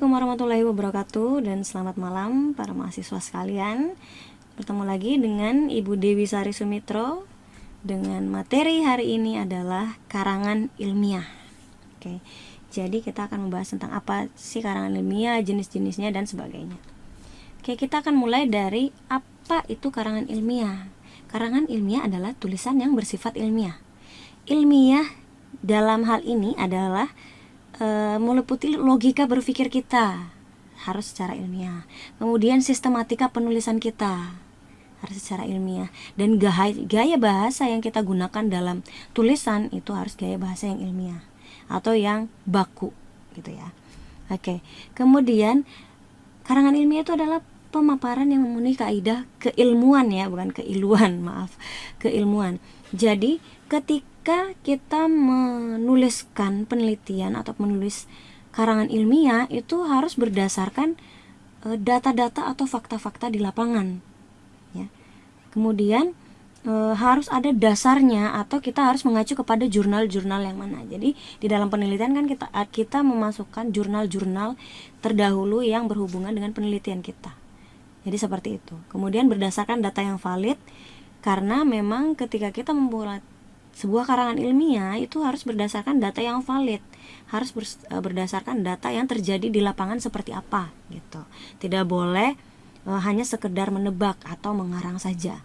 Assalamualaikum warahmatullahi wabarakatuh dan selamat malam para mahasiswa sekalian. Bertemu lagi dengan Ibu Dewi Sari Sumitro dengan materi hari ini adalah karangan ilmiah. Oke, jadi kita akan membahas tentang apa sih karangan ilmiah, jenis-jenisnya dan sebagainya. Oke, kita akan mulai dari apa itu karangan ilmiah. Karangan ilmiah adalah tulisan yang bersifat ilmiah. Ilmiah dalam hal ini adalah meliputi logika berpikir kita harus secara ilmiah, kemudian sistematika penulisan kita harus secara ilmiah, dan gaya bahasa yang kita gunakan dalam tulisan itu harus gaya bahasa yang ilmiah atau yang baku gitu ya. Oke, kemudian karangan ilmiah itu adalah pemaparan yang memenuhi kaidah keilmuan ya, bukan keiluan, maaf, keilmuan. Jadi ketika kita menuliskan penelitian atau menulis karangan ilmiah itu harus berdasarkan data-data atau fakta-fakta di lapangan ya. Kemudian harus ada dasarnya atau kita harus mengacu kepada jurnal-jurnal yang mana. Jadi di dalam penelitian kan kita memasukkan jurnal-jurnal terdahulu yang berhubungan dengan penelitian kita. Jadi seperti itu. Kemudian berdasarkan data yang valid, karena memang ketika kita membuat sebuah karangan ilmiah itu harus berdasarkan data yang valid, harus berdasarkan data yang terjadi di lapangan seperti apa gitu. Tidak boleh hanya sekedar menebak atau mengarang saja.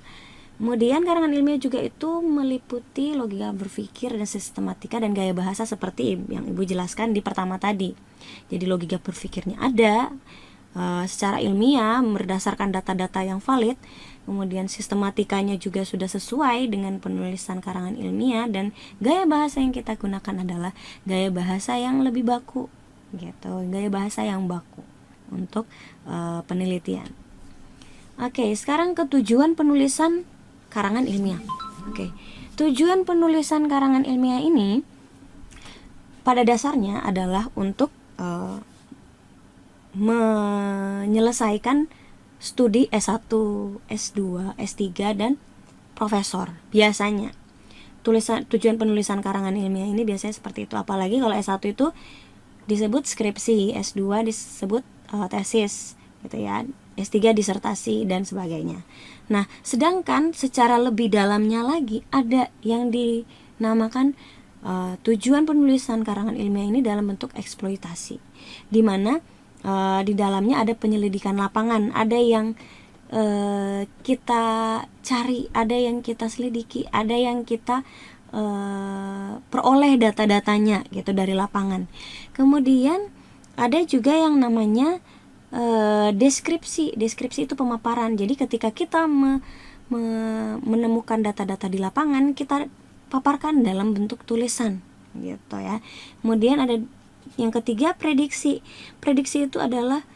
Kemudian karangan ilmiah juga itu meliputi logika berpikir dan sistematika dan gaya bahasa seperti yang Ibu jelaskan di pertama tadi. Jadi logika berpikirnya ada secara ilmiah berdasarkan data-data yang valid. Kemudian sistematikanya juga sudah sesuai dengan penulisan karangan ilmiah, dan gaya bahasa yang kita gunakan adalah gaya bahasa yang lebih baku gitu, gaya bahasa yang baku untuk penelitian. Oke, sekarang ke tujuan penulisan karangan ilmiah. Oke, tujuan penulisan karangan ilmiah ini pada dasarnya adalah untuk menyelesaikan studi S1, S2, S3 dan profesor. Biasanya tujuan penulisan karangan ilmiah ini biasanya seperti itu. Apalagi kalau S1 itu disebut skripsi, S2 disebut tesis gitu ya, S3 disertasi dan sebagainya. Nah, sedangkan secara lebih dalamnya lagi ada yang dinamakan tujuan penulisan karangan ilmiah ini dalam bentuk eksploitasi, di mana di dalamnya ada penyelidikan lapangan, ada yang kita cari, ada yang kita selidiki, ada yang kita peroleh data-datanya gitu dari lapangan. Kemudian ada juga yang namanya deskripsi. Deskripsi itu pemaparan. Jadi ketika kita menemukan data-data di lapangan, kita paparkan dalam bentuk tulisan gitu ya. Kemudian ada yang ketiga, prediksi. Prediksi itu adalah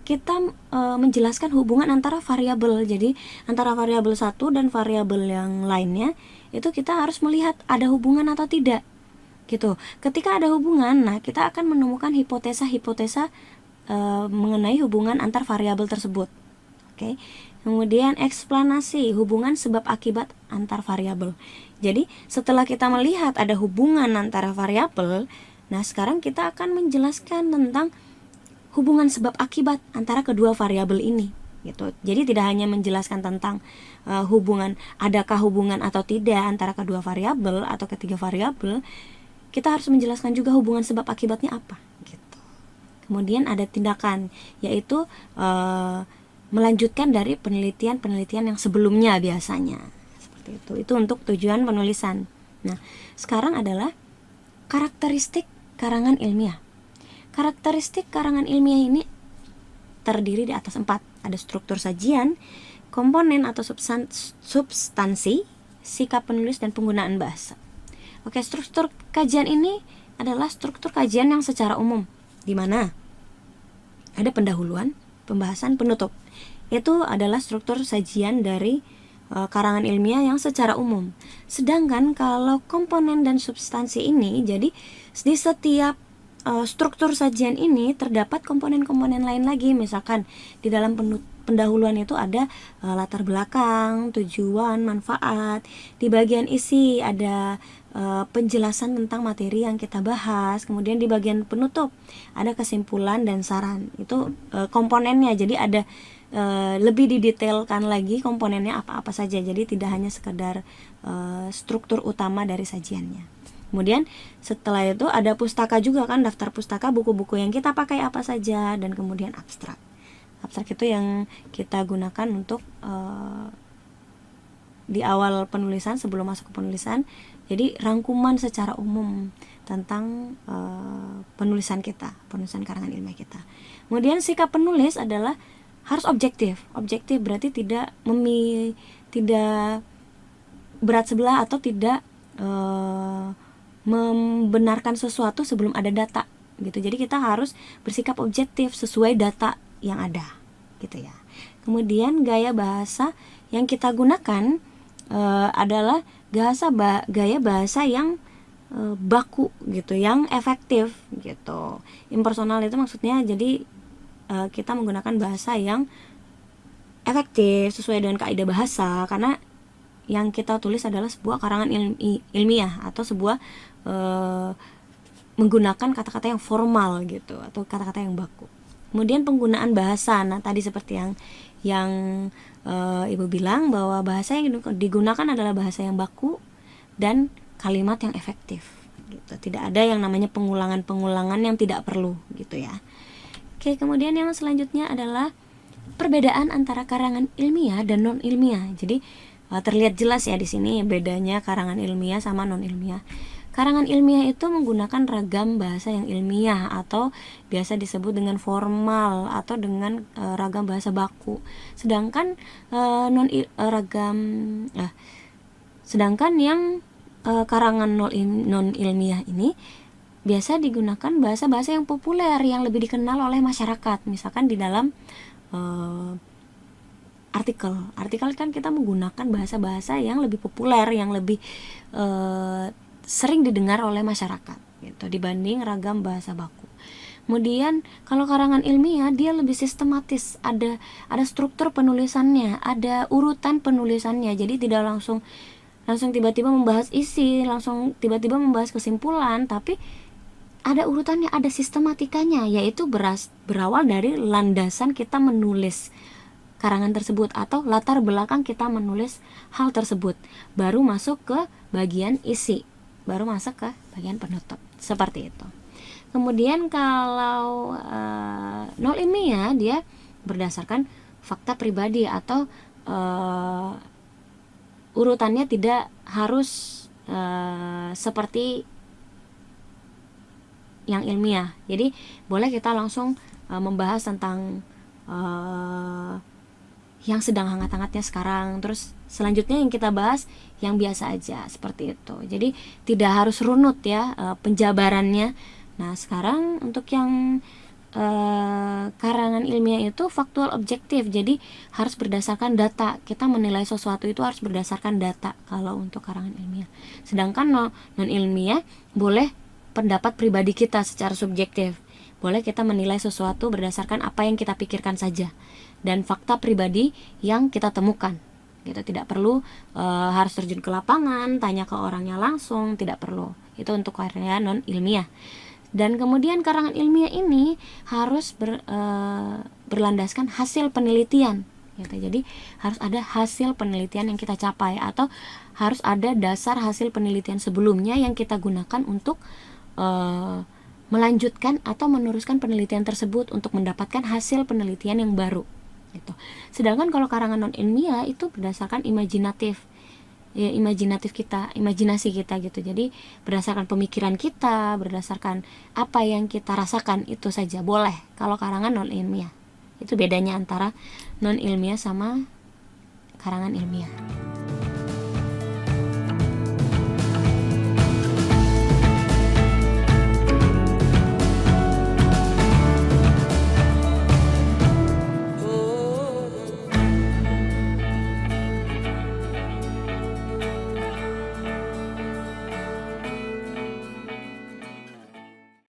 kita menjelaskan hubungan antara variabel. Jadi antara variabel satu dan variabel yang lainnya itu kita harus melihat ada hubungan atau tidak gitu. Ketika ada hubungan, nah kita akan menemukan hipotesa-hipotesa mengenai hubungan antar variabel tersebut. Oke. Kemudian eksplanasi, hubungan sebab akibat antar variabel. Jadi setelah kita melihat ada hubungan antara variabel, nah sekarang kita akan menjelaskan tentang hubungan sebab akibat antara kedua variabel ini gitu. Jadi tidak hanya menjelaskan tentang adakah hubungan atau tidak antara kedua variabel atau ketiga variabel, kita harus menjelaskan juga hubungan sebab akibatnya apa gitu. Kemudian ada tindakan, yaitu melanjutkan dari penelitian-penelitian yang sebelumnya biasanya. Seperti itu. Itu untuk tujuan penulisan. Nah, sekarang adalah karakteristik karangan ilmiah. Karakteristik karangan ilmiah ini terdiri di atas 4. Ada struktur sajian, komponen atau substansi, sikap penulis, dan penggunaan bahasa. Oke, struktur kajian ini adalah struktur kajian yang secara umum, di mana ada pendahuluan, pembahasan, penutup. Itu adalah struktur sajian dari karangan ilmiah yang secara umum. Sedangkan kalau komponen dan substansi ini, jadi di setiap struktur sajian ini terdapat komponen-komponen lain lagi. Misalkan di dalam pendahuluan itu ada latar belakang, tujuan, manfaat. Di bagian isi ada penjelasan tentang materi yang kita bahas. Kemudian di bagian penutup ada kesimpulan dan saran. Itu komponennya. Jadi ada lebih didetailkan lagi komponennya apa-apa saja. Jadi tidak hanya sekedar struktur utama dari sajiannya. Kemudian setelah itu ada pustaka juga kan, daftar pustaka, buku-buku yang kita pakai apa saja, dan kemudian abstrak. Abstrak itu yang kita gunakan untuk di awal penulisan, sebelum masuk ke penulisan. Jadi rangkuman secara umum tentang penulisan kita, penulisan karangan ilmiah kita. Kemudian sikap penulis adalah harus objektif. Objektif berarti tidak berat sebelah atau tidak membenarkan sesuatu sebelum ada data gitu. Jadi kita harus bersikap objektif sesuai data yang ada gitu ya. Kemudian gaya bahasa yang kita gunakan adalah gaya bahasa yang baku gitu, yang efektif gitu. Impersonal itu maksudnya jadi kita menggunakan bahasa yang efektif sesuai dengan kaidah bahasa, karena yang kita tulis adalah sebuah karangan ilmiah atau sebuah menggunakan kata-kata yang formal gitu atau kata-kata yang baku. Kemudian penggunaan bahasa. Nah, tadi seperti yang Ibu bilang bahwa bahasa yang digunakan adalah bahasa yang baku dan kalimat yang efektif gitu. Tidak ada yang namanya pengulangan-pengulangan yang tidak perlu gitu ya. Oke, kemudian yang selanjutnya adalah perbedaan antara karangan ilmiah dan non ilmiah. Jadi terlihat jelas ya di sini bedanya karangan ilmiah sama non ilmiah. Karangan ilmiah itu menggunakan ragam bahasa yang ilmiah atau biasa disebut dengan formal atau dengan ragam bahasa baku. Sedangkan sedangkan yang karangan non ilmiah ini biasa digunakan bahasa-bahasa yang populer yang lebih dikenal oleh masyarakat. Misalkan di dalam artikel kan kita menggunakan bahasa-bahasa yang lebih populer, yang lebih sering didengar oleh masyarakat gitu dibanding ragam bahasa baku. Kemudian kalau karangan ilmiah dia lebih sistematis, ada struktur penulisannya, ada urutan penulisannya. Jadi tidak langsung tiba-tiba membahas isi, langsung tiba-tiba membahas kesimpulan, tapi ada urutannya, ada sistematikanya, yaitu berawal dari landasan kita menulis karangan tersebut atau latar belakang kita menulis hal tersebut, baru masuk ke bagian isi, baru masuk ke bagian penutup, seperti itu. Kemudian kalau non ilmiah dia berdasarkan fakta pribadi atau urutannya tidak harus seperti yang ilmiah. Jadi boleh kita langsung membahas tentang yang sedang hangat-hangatnya sekarang, terus selanjutnya yang kita bahas yang biasa aja, seperti itu. Jadi tidak harus runut ya penjabarannya. Nah, sekarang untuk yang karangan ilmiah itu faktual objektif, jadi harus berdasarkan data. Kita menilai sesuatu itu harus berdasarkan data kalau untuk karangan ilmiah. Sedangkan non ilmiah boleh pendapat pribadi kita secara subjektif. Boleh kita menilai sesuatu berdasarkan apa yang kita pikirkan saja dan fakta pribadi yang kita temukan. Gitu, tidak perlu harus terjun ke lapangan, tanya ke orangnya langsung, tidak perlu. Itu untuk karya non ilmiah. Dan kemudian karangan ilmiah ini harus berlandaskan hasil penelitian. Gitu. Jadi harus ada hasil penelitian yang kita capai atau harus ada dasar hasil penelitian sebelumnya yang kita gunakan untuk melanjutkan atau meneruskan penelitian tersebut untuk mendapatkan hasil penelitian yang baru gitu. Sedangkan kalau karangan non ilmiah itu berdasarkan imajinatif kita, imajinasi kita gitu. Jadi berdasarkan pemikiran kita, berdasarkan apa yang kita rasakan, itu saja boleh kalau karangan non ilmiah. Itu bedanya antara non ilmiah sama karangan ilmiah.